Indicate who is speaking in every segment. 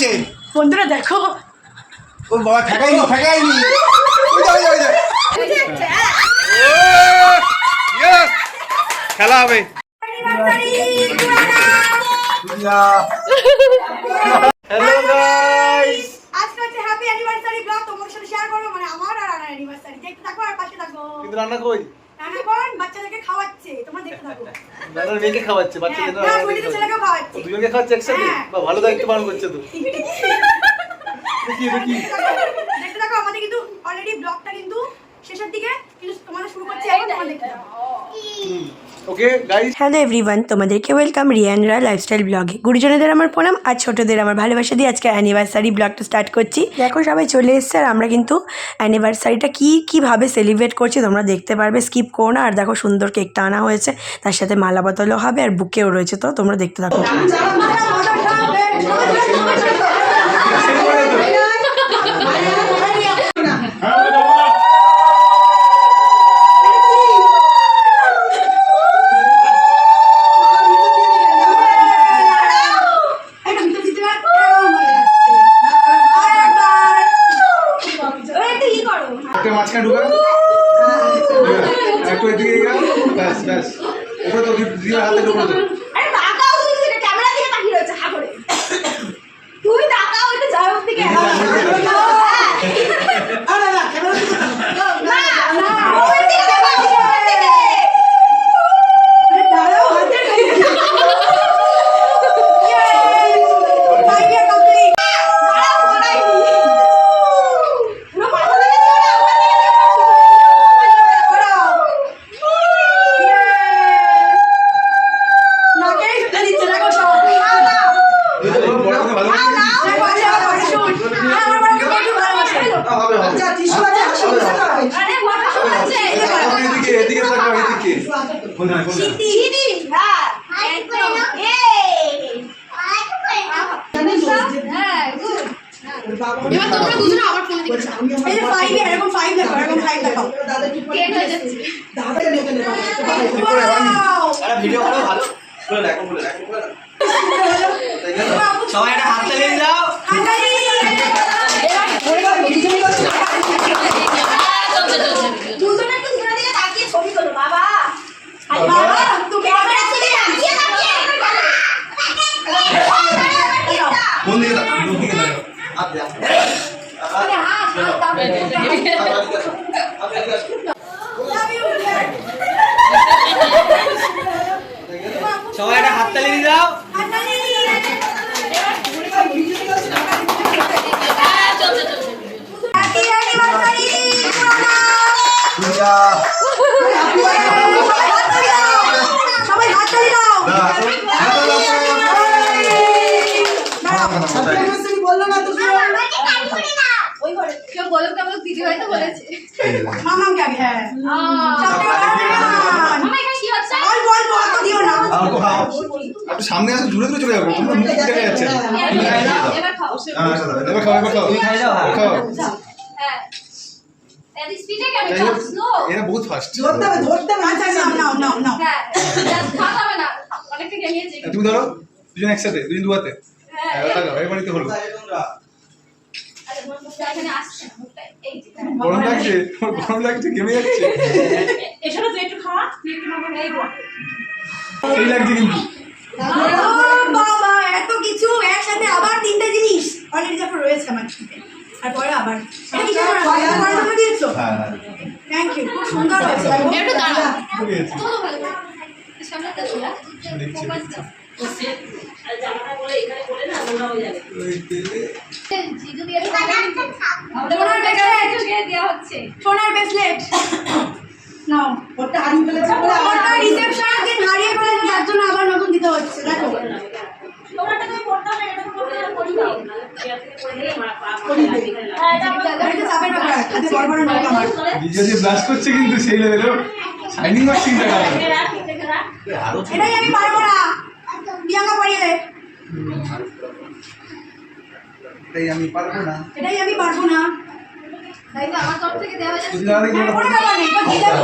Speaker 1: চলছে
Speaker 2: বন্ধুরা দেখো
Speaker 1: ও বাবা ঠেকাইনি
Speaker 3: খেলা হবে হ্যালো গাইস
Speaker 2: আজকে হচ্ছে হ্যাপি অ্যানিভার্সারি ব্লগ তোমাদের সাথে শেয়ার করব মানে আমার আর আনার অ্যানিভার্সারি দেখতে থাকো আর পাশে থাকো
Speaker 3: কিন্তু রান্না কই
Speaker 2: রান্না কোন বাচ্চাদেরকে খাওয়াচ্ছে তোমরা দেখতে থাকো
Speaker 3: রান্নার মেয়েকে খাওয়াচ্ছে বাচ্চাদের
Speaker 2: না বলিতে ছেলেকে খাওয়াচ্ছে
Speaker 3: দুজনকে খাওয়াচ্ছে একসাথে বা ভালো দায়িত্ব পালন করছে তো দেখি
Speaker 2: দেখতে থাকো আমাদের কিন্তু অলরেডি ব্লগটা কিন্তু শেষের দিকে কিন্তু তোমাদের শুরু করছে এখন তোমরা দেখতে থাকো
Speaker 3: ওকে গাইস
Speaker 4: হ্যালো এভরিওয়ান, তোমাদেরকে ওয়েলকাম রিয়ানরা লাইফস্টাইল ব্লগে। গুরুজনদের আমার প্রণাম আর ছোটদের আমার ভালোবাসা দিয়ে আজকে অ্যানিভার্সারি ব্লগটা স্টার্ট করছি। দেখো সবাই চলে এসছে আর আমরা কিন্তু অ্যানিভার্সারিটা কীভাবে সেলিব্রেট করছি তোমরা দেখতে পারবে, স্কিপ করো না। আর দেখো সুন্দর কেকটা আনা হয়েছে, তার সাথে মালা বোতলও হবে আর বুকেও রয়েছে, তো তোমরা দেখতে থাকো।
Speaker 1: মাঝখানে ঢুকা একটু এদিকে গেল ব্যাস ব্যাস ওপরে তো দিয়ে হাতে ঢুকলো তো
Speaker 2: আরে তাকাও তুমি ক্যামেরা দিকে তাকিয়ে রয়েছে হা করে তুই তাকাও এটা যাও দিকে আরে না ক্যামেরা দিকে না ওই দিকে তাকাও ওই দিকে আরে দাঁড়াও হাতে
Speaker 3: সবাই একটা হাত তালি দাও
Speaker 2: দুজনে একটু ঘুরে দিকে তাকিয়ে ছবি তোলো বাবা আরে বাবা তুমি ক্যামেরা থেকে তাকিয়ে
Speaker 1: কোন দিকে হাত দে
Speaker 2: আরে হাত
Speaker 3: সবাই একটা হাত তালি দাও
Speaker 2: হ্যাপি অ্যানিভার্সারি সবাই হাত তালি দাও বললো না তুমি ওই করে কেউ বলো কেমন দিদি ভাই তো বলেছে মামাম কে হ্যাঁ মামা এখানে কি হচ্ছে অল্প অল্প অত দিও না
Speaker 1: একটু সামনে আসো জুড়ে জুড়ে চলে যাবে তোমরা মুখ দেখে যাচ্ছে
Speaker 2: এবার খাও
Speaker 1: এবার খাও তুমি খাই যাও খাও
Speaker 2: হ্যাঁ এই স্পিডে কেন স্লো
Speaker 1: এরা বহুত ফাস্ট
Speaker 2: ধরতে হবে আচ্ছা নাও হ্যাঁ খাওয়া যাবে না অনেকটা গেমিয়েছে
Speaker 1: তুমি ধরো দুজন একসাথে দুজন দুয়াতে হ্যাঁ তাকাও এবার নিতে হলো গরম লাগছে ঘেমে যাচ্ছে
Speaker 2: এসব তুই একটু খাওয়া তুই একটু মামা এই
Speaker 1: এই লাগছে কিন্তু
Speaker 2: বাবা এত কিছু একসাথে আবার তিনটা জিনিস অলরেডি যখন রয়েছে আমার কাছে আর পরে আবার এটা কি পরে দিয়েছো
Speaker 1: হ্যাঁ
Speaker 2: থ্যাংক ইউ খুব সুন্দর হয়েছে একটু দাঁড়া
Speaker 1: ঠিক আছে
Speaker 2: তো ভালো সামনেটা তোলা
Speaker 1: দেখছি
Speaker 2: সোনার ব্রেসলেট নাও ওটা হারিয়ে ফেলেছে ওটা রিসেপশনের দিন হারিয়ে ফেলেছে তার জন্য আবার নতুন দিতে হচ্ছে দেখো তোমারটা তুমি পড়তে হবে এটা তো পড়তে হবে পড়ি দাও এটা চাপের ব্যাপার আজকে বড় বড় নোট আমার
Speaker 1: ভিডিও দিয়ে ব্লাস্ট করছে কিন্তু সেই লেভেলে শাইনিং করছে কিন্তু
Speaker 2: এটাই আমি পারবো না প্রিয়াঙ্কা পড়িয়ে দে
Speaker 1: এটাই আমি পারবো না
Speaker 2: তাই তো আমার তরফ থেকে দেওয়া যাচ্ছে
Speaker 1: তুমি না দেখলে
Speaker 2: পড়ে যাবে না এটা দিয়ে দাও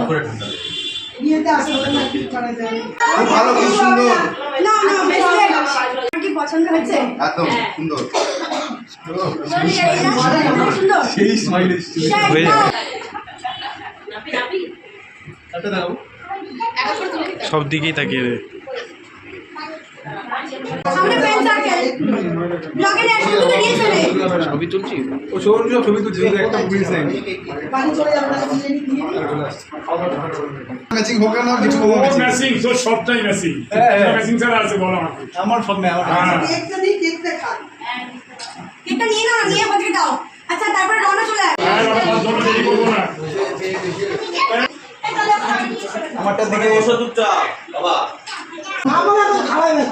Speaker 5: বিয়েতে আসলে না কি করা যায়
Speaker 1: খুব ভালো খুব সুন্দর
Speaker 2: না ব্রেসলেট কি পছন্দ হয়েছে
Speaker 1: একদম সুন্দর
Speaker 2: সুন্দর
Speaker 1: সেই স্মাইল এসছে
Speaker 3: হয়ে যাবে।
Speaker 1: একটা দেখাবো
Speaker 3: সব দিকেই তাকিয়ে রে।
Speaker 2: সামনে ফ্রেন্ড সার্কেল ব্লগে নিয়ে আসলে তো রিলস হবে
Speaker 3: ছবি তুলছি।
Speaker 1: ও শোন সব ছবি তুলছে কিন্তু একটা মুভিস নাই
Speaker 5: বাড়ি চলে যাবো না বিরিয়ানি দিয়ে
Speaker 1: ম্যাচিং হোক না কিছু হোক
Speaker 6: ম্যাচিং তো সবটাই ম্যাচিং
Speaker 1: হ্যাঁ।
Speaker 6: ম্যাচিং ছাড়া আছে বলো আমাকে
Speaker 1: আমার সব নেই আমার
Speaker 6: হ্যাঁ।
Speaker 5: কেকটা দিই কেকটা খান
Speaker 2: কেকটা নিয়ে নাও নিয়ে বাজে দাও আচ্ছা তারপরে রওনা চলে আয়
Speaker 6: আর আমরা পাঁচ জন দেরি করবো না
Speaker 3: আমারটার দিকে বসো চুপচাপ বাবা।
Speaker 5: মামা তো খাওয়াই না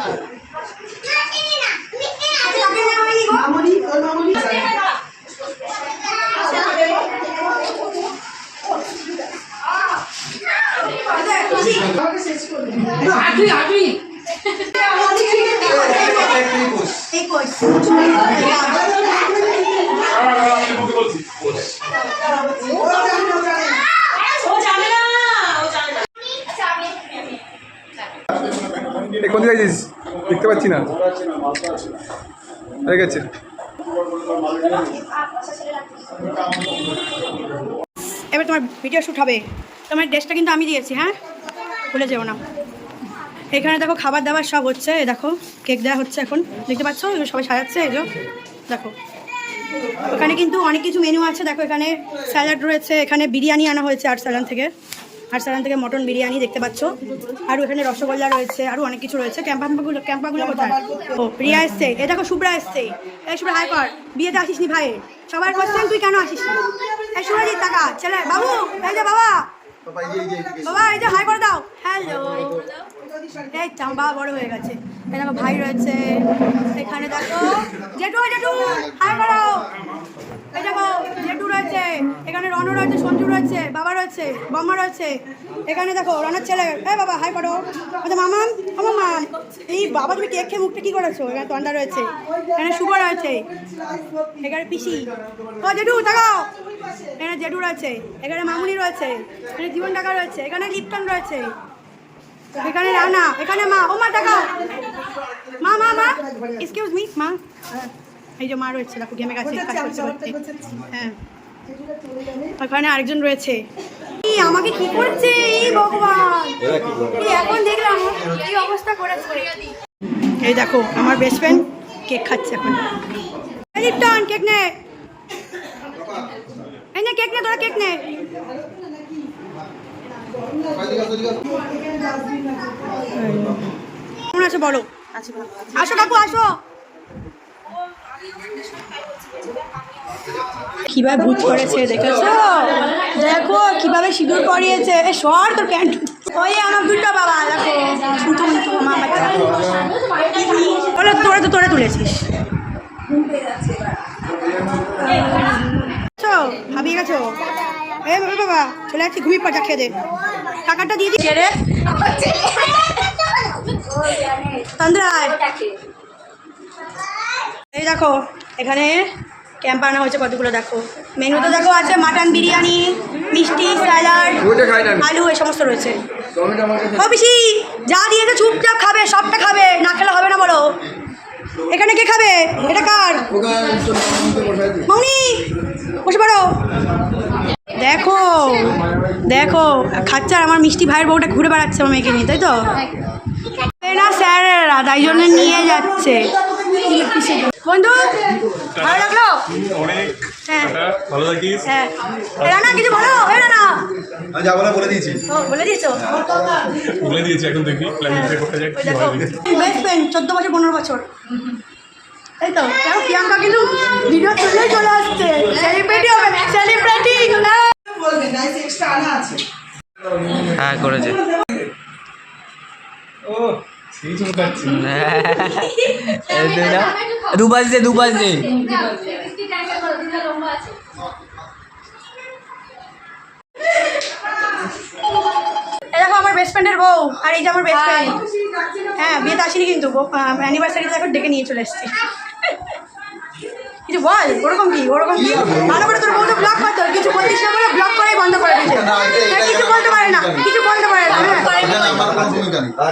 Speaker 2: আচ্ছা কাকে নেওয়া হয়নি গো
Speaker 5: মামনি তোর মামনি
Speaker 2: আচ্ছা খুশি
Speaker 5: আমাকে শেষ করে দিন
Speaker 2: এই কোর্স
Speaker 6: আমি মুখে বলছি
Speaker 1: কোন দিকে যাইছিস দেখতে পাচ্ছি না হয়ে গেছে
Speaker 2: এবার তোমার ভিডিও শ্যুট হবে তোমার ড্রেসটা কিন্তু আমি দিয়েছি হ্যাঁ ভুলে যেও না এখানে দেখো খাবার দাবার সব হচ্ছে এই দেখো কেক দেওয়া হচ্ছে এখন দেখতে পাচ্ছ এগুলো সবাই সাজাচ্ছে এই যে দেখো ওখানে কিন্তু অনেক কিছু মেনু আছে দেখো এখানে স্যালাড রয়েছে এখানে বিরিয়ানি আনা হয়েছে আর্টসালান থেকে মটন বিরিয়ানি দেখতে পাচ্ছ আর এখানে রসগোল্লা রয়েছে আরও অনেক কিছু রয়েছে ক্যাম্পাগুলো কোথায় ও প্রিয়া এসছে এ দেখো শুভ্রা এসছে এই শুভ্রা হাই কর বিয়েতে আসিসনি ভাই সবার কোশ্চেন তুই কেন আসিস এই শুভ্রাজিৎ টাকা ছেলে বাবু এই যে বাবা এই যে হাই করে দাও হ্যালো এই তো আমার বাবা বড় হয়ে গেছে এই দেখো ভাই রয়েছে এখানে দেখো জেঠু হাই করো এই দেখো জেঠু রয়েছে এখানে রণ রয়েছে সঞ্জু রয়েছে বাবা রয়েছে বম্মা রয়েছে এখানে দেখো রণের ছেলে এই বাবা হাই করো আচ্ছা মামাম মামাম এই বাবা তুমি কেক খেয়ে মুখটা কী করেছো এখানে তন্ডা রয়েছে এখানে শুভ রয়েছে এখানে পিসি ও জেঠু তাকাও এখানে জেঠু রয়েছে এখানে মামুনি রয়েছে এখানে জীবন টাকা রয়েছে এখানে লিপটন রয়েছে এখানে রানা এখানে মা ও মা টাকা মা এক্সকিউজ মি মা এই যে মা রয়েছে দেখো ঘেমে গেছে কাজ করতে করতে হ্যাঁ ওখানে আরেকজন রয়েছে এই আমাকে কি করছে এই ভগবান এই এখন দেখলাম কি অবস্থা করেছে এই দেখো আমার বেস্ট ফ্রেন্ড কেক খাচ্ছে এখন লিপটন কেক নে এই নে কেক নে তোরা কেক নে কেমন আছো বলো আসো কাকু আসো কিভাবে ভূত করেছে দেখেছো দেখো কিভাবে সিঁদুর পরিয়েছে এ সর তোর প্যান্ট ওই আমার দুটো বাবা দেখো শুনতো আমার বাচ্চা বলো তোরা তুলেছিস ভাবিয়ে গেছো এ বাবা চলে যাচ্ছি ঘুমিয়ে পড়া খেয়ে দে টাকাটা দিয়ে দিচ্ছে রে তন্দ্রায় এই দেখো এখানে ক্যাম্প আনা হয়েছে কতগুলো দেখো মেনুতে দেখো আছে মাটন বিরিয়ানি মিষ্টি স্যালাড আলু এই সমস্ত রয়েছে ও পিসি যা দিয়েছে চুপচাপ খাবে সবটা খাবে না খেলে হবে না বলো এখানে কে খাবে এটা কার মাউনি বসে পড়ো দেখো দেখো খাচ্ছে আর আমার মিষ্টি ভাইয়ের বউটা ঘুরে বেড়াচ্ছে আমার মেয়েকে নিয়ে তাই তো না স্যারেরা তাই জন্য নিয়ে যাচ্ছে বন্ধু ভালো লাগলো
Speaker 6: অনেক
Speaker 2: হ্যাঁ
Speaker 6: ভালো থাকিস
Speaker 2: হ্যাঁ রানা কিছু বলো এই রানা
Speaker 1: যা বলা বলে দিয়েছি
Speaker 2: ও বলে দিয়েছো
Speaker 6: বলে দিয়েছি এখন দেখি প্ল্যানিং করতে যাক
Speaker 2: ওই দেখো বেস্ট ফ্রেন্ড 14 বছর 15 বছর এই তো দেখো প্রিয়াঙ্কা কিন্তু ভিডিও তুলেই চলে আসছে সেলিব্রিটি হবে সেলিব্রিটি
Speaker 5: বলবেন নাইস এক্সট্রা আনা আছে
Speaker 3: হ্যাঁ করেছে।
Speaker 1: ও সেই চমকাচ্ছি
Speaker 3: দুপাশ দে
Speaker 2: এই দেখো আমার বেস্ট ফ্রেন্ডের বউ আর এই যে আমার বেস্ট ফ্রেন্ড হ্যাঁ বিয়েতে আসিনি কিন্তু অ্যানিভার্সারিতে এখন ডেকে নিয়ে চলে এসেছি কিছু বল ওরকম কি ভালো করে তোর বউ তো ব্লক করতো কিছু বলতিস না বলে ব্লক করেই বন্ধ করে দিয়েছে কিছু বলতে পারে না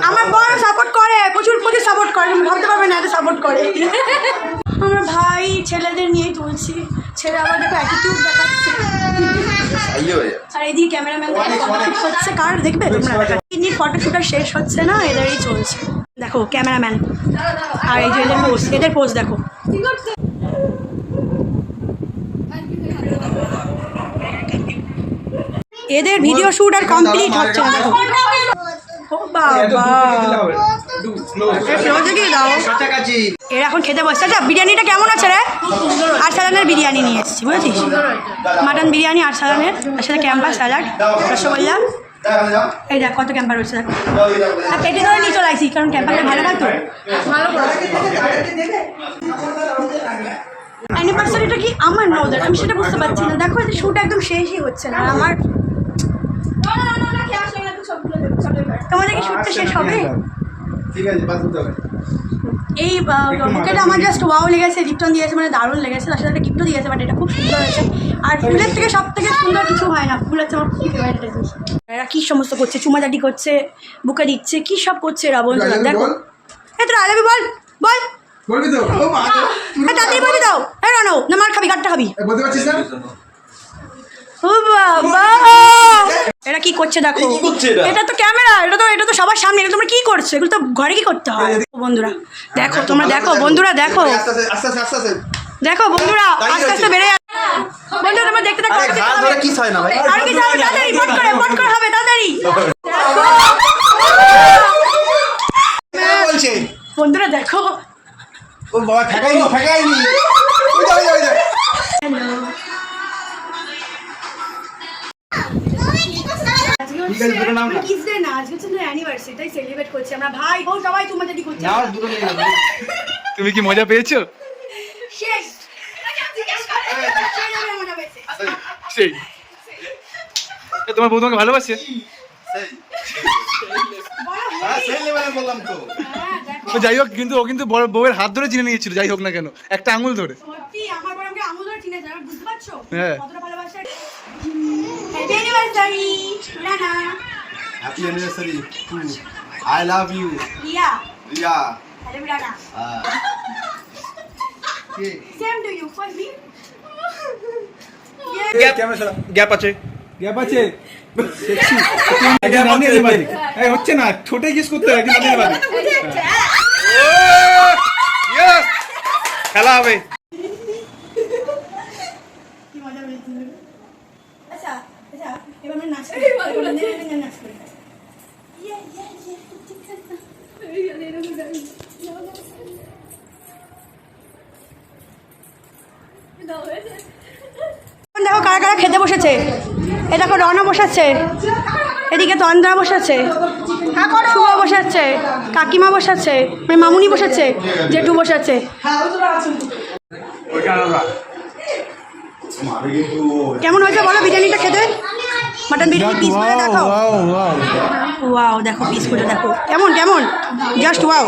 Speaker 2: আমার বড় সাপোর্ট করে প্রচুর সাপোর্ট করে তুমি ভাবতে পারবে না এত সাপোর্ট করে আমার ভাই ছেলেদের বলছি, ছেলে আবার দেখো অ্যাটিটিউড দেখাচ্ছে। আর এইদিকে ক্যামেরাম্যান ফটোশুট করছে, কার দেখবে তোমরা? ইনি ফটোশুটটা শেষ হচ্ছে না, এদেরই চলছে। দেখো ক্যামেরাম্যান আর এই যে এদের পোজ দেখো। এদের ভিডিও শুট আর কমপ্লিট হচ্ছে না দেখো। ও বাবা, এরা এখন খেতে বসছে। আচ্ছা বিরিয়ানিটা কেমন আছে রে? আরসালানের বিরিয়ানি নিয়ে এসেছি, বুঝেছিস? মাটন বিরিয়ানি আরসালানের, তার সাথে ক্যাম্পার স্যালাড, রসগোল্লা। এই দেখ কত ক্যাম্পার রয়েছে দেখ। আর পেটে ধরে নিয়ে চলে আসি, কারণ ক্যাম্পারটা ভালো লাগতো। অ্যানিভার্সারিটা কি আমার না ওদের, আমি সেটা বুঝতে পারছি না। দেখো এই শ্যুট একদম শেষই হচ্ছে না আমার। তোমাদের কি শ্যুটটা শেষ হবে?
Speaker 1: ঠিক আছে, বাদ দিতে হবে।
Speaker 2: এই বুকেটা আমার জাস্ট ওয়াও লেগেছে, লিপটন দিয়েছে, মানে দারুণ লেগেছে। তার সাথে একটা গিফটও দিয়েছে, বাট এটা খুব সুন্দর হয়েছে। আর ফুলের থেকে সব থেকে সুন্দর কিছু হয় না, ফুল হচ্ছে আমার খুব ফেভারিট জিনিস। এরা কী সমস্ত করছে, চুমাচাটি করছে, বুকে দিচ্ছে, কী সব করছে এরা বন্ধুরা। দেখো এই তোর আলাবি বল বল,
Speaker 1: বলবি তো? ও মা,
Speaker 2: তাড়াতাড়ি বলবি দাও। এই রানো না, মার খাবি, গাট্টা খাবি।
Speaker 1: বলতে পারছিস না?
Speaker 2: ও বাবা, এরা কি করছে দেখো। এটা তো ক্যামেরা, এটা তো সবার সামনে। এগুলো তোমরা কি করছো? এগুলো তো ঘরে কি করতে হয় বন্ধুরা। দেখো তোমরা, দেখো বন্ধুরা, দেখো
Speaker 1: আস্তে আস্তে আস্তে আস্তে
Speaker 2: দেখো বন্ধুরা, আস্তে আস্তে বেড়ে যাচ্ছে। বন্ধুরা তোমরা দেখতে থাকো,
Speaker 3: কি হয় না ভাই?
Speaker 2: আর কিছু হবে, তাড়াতাড়ি পট করে হবে, তাড়াতাড়ি।
Speaker 1: বলছে
Speaker 2: বন্ধুরা দেখো,
Speaker 1: ও বাবা, ঠেকাইনি ওই যা ওই যা। ঠিক আছে, দুটো নাম না।
Speaker 2: কিস ডে না, আজকে হচ্ছে অ্যানিভার্সারি, তাই সেলিব্রেট করছি আমরা। ভাই বউ সবাই চুমাচাটি করছে।
Speaker 1: নাও, দুটো নিয়ে নাও।
Speaker 6: তুমি কি মজা পেয়েছো?
Speaker 2: শেষ মজা পেয়েছে।
Speaker 6: সেই তোমার বউ তোমাকে ভালোবাসে?
Speaker 1: হ্যাঁ, সেই লেভেলে বললাম তো।
Speaker 2: হ্যাঁ দেখো,
Speaker 6: তো যাই হোক, কিন্তু ও কিন্তু বউয়ের হাত ধরে চিনে নিয়েছিল, যাই হোক না কেন, একটা আঙুল ধরে।
Speaker 2: সত্যি আমার বড় আমাকে আঙুল ধরে চিনেছে, আমার বুঝতে পারছো
Speaker 6: হ্যাঁ।
Speaker 2: কতটা ভালোবাসা। Happy anniversary Rana.
Speaker 1: Happy anniversary to I love you
Speaker 2: Riya.
Speaker 1: Riya.
Speaker 2: Hello Rana,
Speaker 1: কে
Speaker 2: same to you for me.
Speaker 6: Gap আছে।
Speaker 1: গ্যাপ আছে। সেক্সি একজন রানী এর বাড়ি। এই হচ্ছে না, ছোটে কিস করতে হয়, একজন রানীর বাড়ি।
Speaker 6: ইয়েস, খেলা হবে।
Speaker 2: কি মজা পেয়েছি। আচ্ছা আচ্ছা, এবার আমরা নাচ করি, নাচ করি। দেখো কারা কারা খেতে বসেছে। এ দেখো রনা বসাচ্ছে, এদিকে তন্দ্রা বসাচ্ছে, শুভ বসাচ্ছে, কাকিমা বসাচ্ছে, মানে মামুনি বসাচ্ছে, জেঠু বসাচ্ছে। কেমন হয়েছে বলো বিরিয়ানিটা খেতে? মাটন বিরিয়ানি পিস করে দেখো। ওয়াও, দেখো পিস করে দেখো কেমন কেমন, জাস্ট ওয়াও।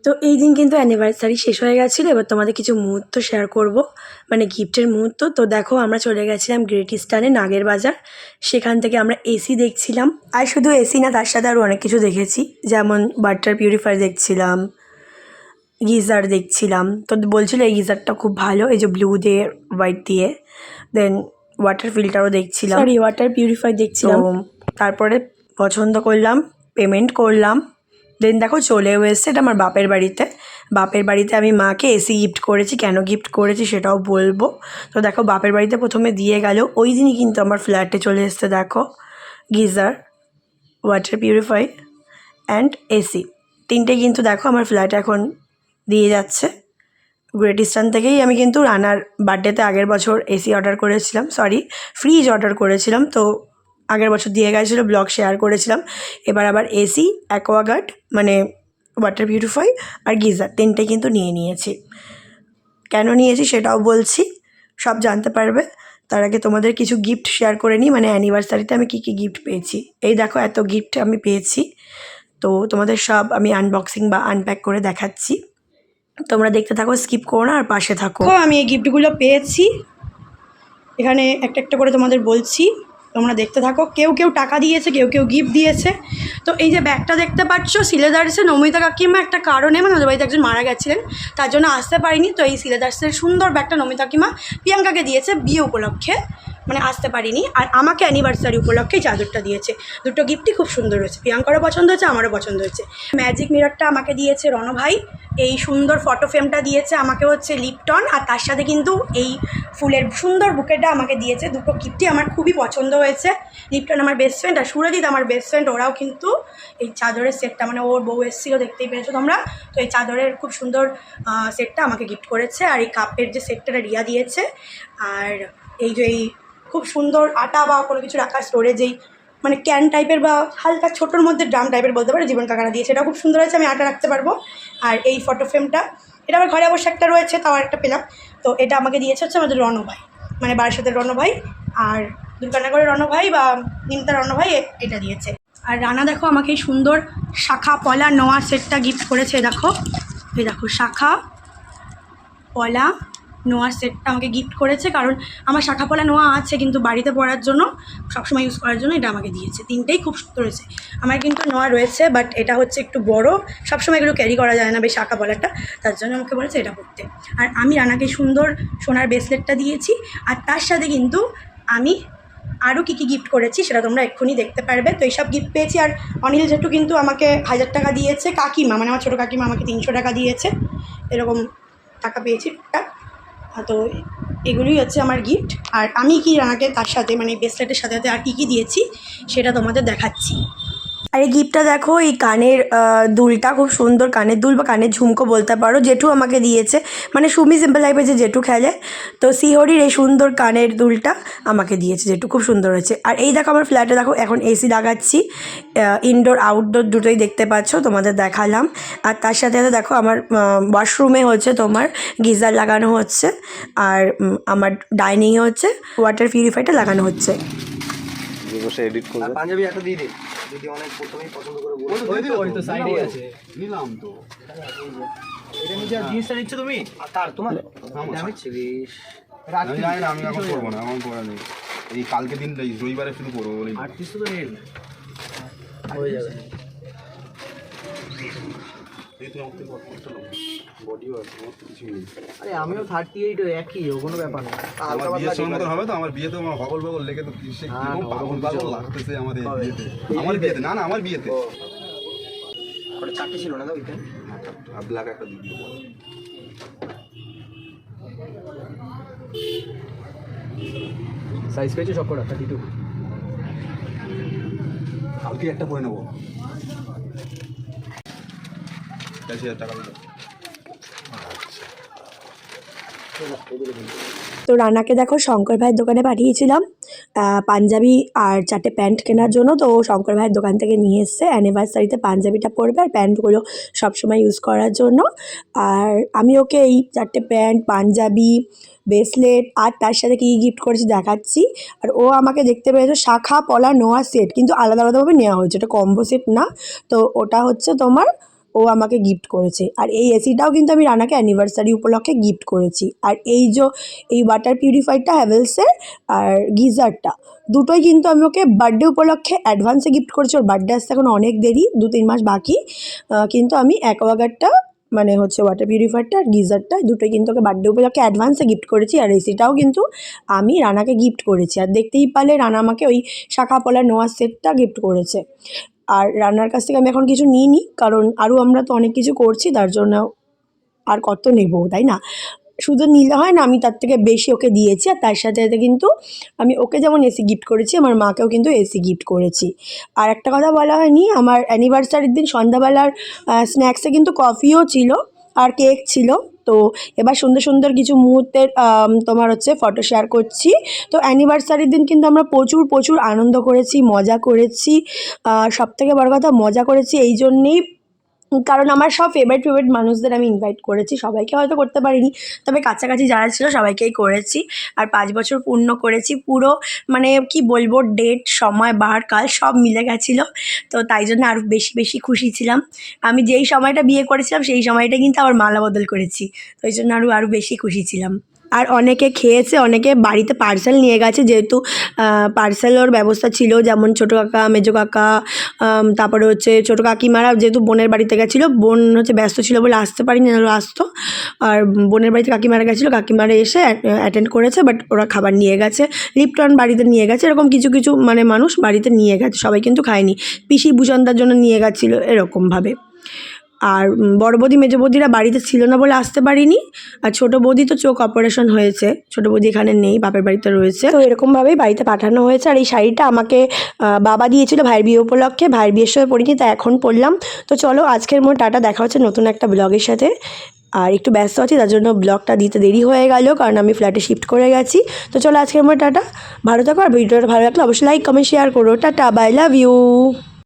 Speaker 4: তো এই দিন কিন্তু অ্যানিভার্সারি শেষ হয়ে গেছিলো। এবার তোমাদের কিছু মুহূর্ত শেয়ার করব, মানে গিফটের মুহূর্ত। তো দেখো আমরা চলে গেছিলাম গ্রেট ইস্টার্নে, নাগের বাজার। সেখান থেকে আমরা এসি দেখছিলাম, আর শুধু এসি না, তার সাথে আরও অনেক কিছু দেখেছি, যেমন ওয়াটার পিউরিফায়ার দেখছিলাম, গিজার দেখছিলাম। তো বলছিল এই গিজারটা খুব ভালো, এই যে ব্লু দিয়ে হোয়াইট দিয়ে। দেন ওয়াটার ফিল্টারও দেখছিলাম, সরি ওয়াটার পিউরিফায়ার দেখছিলাম। তারপরে পছন্দ করলাম, পেমেন্ট করলাম। দেন দেখো চলেও এসছে, এটা আমার বাপের বাড়িতে। বাপের বাড়িতে আমি মাকে এসি গিফট করেছি, কেন গিফট করেছি সেটাও বলবো। তো দেখো বাপের বাড়িতে প্রথমে দিয়ে গেল, ওই দিনই কিন্তু আমার ফ্ল্যাটে চলে এসছে দেখো geyser, water purifier and AC, তিনটে কিন্তু দেখো আমার ফ্ল্যাটে এখন দিয়ে যাচ্ছে। গ্রেট ইস্টার্ন থেকেই আমি কিন্তু রানার বার্থডেতে আগের বছর এসি অর্ডার করেছিলাম, সরি ফ্রিজ অর্ডার করেছিলাম। তো আগের বছর দিয়ে গেছিলো, ব্লগ শেয়ার করেছিলাম। এবার আবার এসি, অ্যাকোয়াগার্ড মানে ওয়াটার পিউরিফাই আর গিজার, তিনটে কিন্তু নিয়ে নিয়েছি। কেন নিয়েছি সেটাও বলছি, সব জানতে পারবে। তার আগে তোমাদের কিছু গিফট শেয়ার করে নিই, মানে অ্যানিভার্সারিতে আমি কী কী গিফট পেয়েছি। এই দেখো এত গিফট আমি পেয়েছি, তো তোমাদের সব আমি আনবক্সিং বা আনপ্যাক করে দেখাচ্ছি। তোমরা দেখতে থাকো, স্কিপ করো না, আর পাশে থাকো। আমি এই গিফটগুলো পেয়েছি, এখানে একটা একটা করে তোমাদের বলছি। তোমরা দেখতে থাকো। কেউ কেউ টাকা দিয়েছে, কেউ কেউ গিফট দিয়েছে। তো এই যে ব্যাগটা দেখতে পাচ্ছ, সিলেদার্সে নমিতা কাকিমা একটা কারণে মানে ওদের বাড়িতে একজন মারা গেছিলেন, তার জন্য আসতে পারিনি। তো এই সিলেদার্সের সুন্দর ব্যাগটা নমিতা কাকিমা প্রিয়াঙ্কাকে দিয়েছে বিয়ে উপলক্ষে, মানে আসতে পারিনি। আর আমাকে অ্যানিভার্সারি উপলক্ষে চাদরটা দিয়েছে। দুটো গিফটই খুব সুন্দর হয়েছে, প্রিয়াঙ্কারও পছন্দ হয়েছে, আমারও পছন্দ হয়েছে। ম্যাজিক মিররটা আমাকে দিয়েছে রণভাই, এই সুন্দর ফটো ফ্রেমটা দিয়েছে আমাকে হচ্ছে লিপটন, আর তার সাথে কিন্তু এই ফুলের সুন্দর বুকেটা আমাকে দিয়েছে। দুটো গিফটই আমার খুবই পছন্দ হয়েছে। লিপটন আমার বেস্ট ফ্রেন্ড আর সুরজিৎ আমার বেস্ট ফ্রেন্ড, ওরাও কিন্তু এই চাদরের সেটটা, মানে ওর বউ এসেছিলো, দেখতেই পেরেছো তোমরা, তো এই চাদরের খুব সুন্দর সেটটা আমাকে গিফট করেছে। আর এই কাপের যে সেটটা রিয়া দিয়েছে, আর এই যে এই খুব সুন্দর আটা বা কোনো কিছু রাখার স্টোরেজেই মানে ক্যান টাইপের বা হালকা ছোটোর মধ্যে ড্রাম টাইপের বলতে পারে, জীবন কাকারা দিয়েছে, এটা খুব সুন্দর আছে, আমি আটা রাখতে পারবো। আর এই ফটো ফ্রেমটা, এটা আমার ঘরে অবশ্য একটা রয়েছে, তাও একটা পেলাম। তো এটা আমাকে দিয়েছে হচ্ছে আমাদের রণভাই, মানে বারাসাতের রণভাই, আর দুর্গানগরের রণভাই বা নিমতা রণভাই এটা দিয়েছে। আর রানা দেখো আমাকে এই সুন্দর শাখা পলা নোয়া সেটটা গিফট করেছে। দেখো, এই দেখো শাখা পলা নোয়ার সেটটা আমাকে গিফট করেছে, কারণ আমার শাখা পলা নোয়া আছে কিন্তু বাড়িতে পরার জন্য, সবসময় ইউজ করার জন্য এটা আমাকে দিয়েছে। তিনটেই খুব সুন্দর হয়েছে। আমার কিন্তু নোয়া রয়েছে, বাট এটা হচ্ছে একটু বড়, সবসময় এগুলো ক্যারি করা যায় না বেশ শাখা পলাটা, তার জন্য আমাকে বলেছে এটা পরতে। আর আমি রানাকে সুন্দর সোনার ব্রেসলেটটা দিয়েছি। আর তার সাথে কিন্তু আমি আরও কী কী গিফট করেছি সেটা তোমরা এক্ষুনি দেখতে পারবে। তো এইসব গিফট পেয়েছি। আর অনিল জেঠু কিন্তু আমাকে 1000 টাকা দিয়েছে, কাকিমা মানে আমার ছোটো কাকিমা আমাকে 300 টাকা দিয়েছে, এরকম টাকা পেয়েছি টুকটাক। তো এগুলোই হচ্ছে আমার গিফট। আর আমি কি রানাকে তার সাথে মানে ব্রেসলেটের সাথে সাথে আর কী কী দিয়েছি সেটা তোমাদের দেখাচ্ছি। আর এই গিফটটা দেখো, এই কানের দুলটা খুব সুন্দর, কানের দুল বা কানের ঝুমকো বলতে পারো, জেঠু আমাকে দিয়েছে, মানে সুমি সিম্পল লাইফে যে জেঠু খেলে, তো সিহরির এই সুন্দর কানের দুলটা আমাকে দিয়েছে জেঠু, খুব সুন্দর হয়েছে। আর এই দেখো আমার ফ্ল্যাটে দেখো এখন এসি লাগাচ্ছি, ইনডোর আউটডোর দুটোই দেখতে পাচ্ছ, তোমাদের দেখালাম। আর তার সাথে সাথে দেখো আমার ওয়াশরুমে হচ্ছে তোমার গিজার লাগানো হচ্ছে, আর আমার ডাইনিংয়ে হচ্ছে ওয়াটার পিউরিফায়ারটা লাগানো হচ্ছে।
Speaker 3: বসে এডিট করব।
Speaker 7: পাঞ্জাবি একটা দিয়ে দে, যদি অনেক প্রথমেই পছন্দ করে বলছো ওই তো সাইডে আছে, নিলাম তো এটা নিচে জিনিসটা নিচ্ছ তুমি, আর তার তোমার আমি ছিলিস
Speaker 8: আমি জানি না, আমি এখন করবো না, আমার করা নেই। এই কালকে দিন রবিবারে শুরু করবো বলি।
Speaker 7: 38 তো নেই, হয়ে যাবে। আরে আমিও 38 একই, কোনো ব্যাপার না।
Speaker 8: আমার বিয়ের সময় মতন হবে তো, আমার বিয়েতে আমার হগল বগল লেগে তো কিসে কিরকম পাগল পাগল লাগতেছে আমাদের বিয়েতে। আমার বিয়েতে না, না আমার বিয়েতে
Speaker 7: ওটা 4টে ছিল না তো ওইটা,
Speaker 8: আর ব্ল্যাক একটা দিয়ে দিও।
Speaker 7: সাইজ পেয়েছো সব কটা 32,
Speaker 8: কালকে একটা পরে নেবো। 80,000 টাকা দিল।
Speaker 4: তো রানাকে দেখো শঙ্কর ভাইয়ের দোকানে পাঠিয়েছিলাম পাঞ্জাবি আর 4টে প্যান্ট কেনার জন্য। তো শঙ্কর ভাইয়ের দোকান থেকে নিয়ে এসছে, অ্যানিভার্সারিতে পাঞ্জাবিটা পরবে আর প্যান্টগুলো সবসময় ইউজ করার জন্য। আর আমি ওকে এই 4টে প্যান্ট, পাঞ্জাবি, ব্রেসলেট আর তার সাথে কী গিফট করেছি দেখাচ্ছি। আর ও আমাকে দেখতে পেয়েছো শাখা পলা নোয়া সেট, কিন্তু আলাদা আলাদাভাবে নেওয়া হয়েছে, এটা কম্বো সেট না। তো ওটা হচ্ছে তোমার ও আমাকে গিফট করেছে। আর এই এসিটাও কিন্তু আমি রানাকে অ্যানিভার্সারি উপলক্ষে গিফট করেছি। আর এই ওয়াটার পিউরিফায়ারটা হ্যাভেলসের, আর গিজারটা দুটোই কিন্তু আমি ওকে বার্থডে উপলক্ষে অ্যাডভান্সে গিফট করেছি। ওর বার্থডে আসতে এখন অনেক দেরি, 2-3 মাস বাকি, কিন্তু আমি অ্যাকোয়াগার্ডটা মানে হচ্ছে ওয়াটার পিউরিফায়ারটা আর গিজারটা দুটোই কিন্তু ওকে বার্থডে উপলক্ষে অ্যাডভান্সে গিফট করেছি। আর এসিটাও কিন্তু আমি রানাকে গিফট করেছি। আর দেখতেই পারলে রানা আমাকে ওই শাখা পলা নোয়া সেটটা গিফট করেছে। আর রান্নার কাছ থেকে আমি এখন কিছু নিইনি, কারণ আরও আমরা তো অনেক কিছু করছি, তার জন্য আর কত নেব, তাই না? শুধু নিলে হয় না, আমি তার থেকে বেশি ওকে দিয়েছি। আর তার সাথে সাথে কিন্তু আমি ওকে যেমন এসি গিফট করেছি, আমার মাকেও কিন্তু এসি গিফট করেছি। আর একটা কথা বলা হয়নি, আমার অ্যানিভার্সারির দিন সন্ধ্যাবেলার স্ন্যাক্সে কিন্তু কফিও ছিল আর কেক ছিল। তো এবার সুন্দর সুন্দর কিছু মুহূর্তের তোমার হচ্ছে ফটো শেয়ার করছি। তো অ্যানিভার্সারির দিন কিন্তু আমরা প্রচুর আনন্দ করেছি, মজা করেছি। সবথেকে বড় কথা মজা করেছি এই জন্যেই কারণ আমার সব ফেভারিট মানুষদের আমি ইনভাইট করেছি। সবাইকে হয়তো করতে পারিনি, তবে কাছাকাছি যারা ছিল সবাইকেই করেছি। আর 5 বছর পূর্ণ করেছি পুরো, মানে কি বলবো, ডেট, সময়, বার, কাল সব মিলে গেছিলো। তো তাই জন্য আরও বেশি খুশি ছিলাম। আমি যেই সময়টা বিয়ে করেছিলাম সেই সময়টা কিন্তু আবার মালা বদল করেছি, তো এই জন্য আরও বেশি খুশি ছিলাম। আর অনেকে খেয়েছে, অনেকে বাড়িতে পার্সেল নিয়ে গেছে, যেহেতু পার্সেলের ব্যবস্থা ছিল, যেমন ছোটো কাকা, মেজো কাকা, তারপরে হচ্ছে ছোটো কাকিমারা যেহেতু বোনের বাড়িতে গেছিলো, বোন হচ্ছে ব্যস্ত ছিল বলে আসতে পারিনি, নাহলে আসতো। আর বোনের বাড়িতে কাকিমারা গেছিলো, কাকিমারা এসে অ্যাটেন্ড করেছে, বাট ওরা খাবার নিয়ে গেছে। লিপটন বাড়িতে নিয়ে গেছে, এরকম কিছু কিছু মানে মানুষ বাড়িতে নিয়ে গেছে, সবাই কিন্তু খায়নি। পিসি ভূষণদার জন্য নিয়ে গেছিলো এরকমভাবে। আর বড় বৌদি মেজো বৌদিরা বাড়িতে ছিল না বলে আসতে পারিনি। আর ছোটো বৌদি তো চোখ অপারেশন হয়েছে, ছোটো বৌদি এখানে নেই, বাপের বাড়িতে রয়েছে। তো এরকমভাবেই বাড়িতে পাঠানো হয়েছে। আর এই শাড়িটা আমাকে বাবা দিয়েছিল ভাইয়ের বিয়ে উপলক্ষে, ভাইয়ের বিয়ের সময় পরিনি, তাই এখন পরলাম। তো চলো আজকের মতো টাটা, দেখা হচ্ছে নতুন একটা ব্লগের সাথে। আর একটু ব্যস্ত আছি, তার জন্য ব্লগটা দিতে দেরি হয়ে গেল, কারণ আমি ফ্ল্যাটে শিফট করে গেছি। তো চলো আজকের মতো টাটা, ভালো থাকো। আর ভিডিওটা ভালো লাগলে অবশ্যই লাইক কমেন্ট শেয়ার করো। Tata, bye, love you.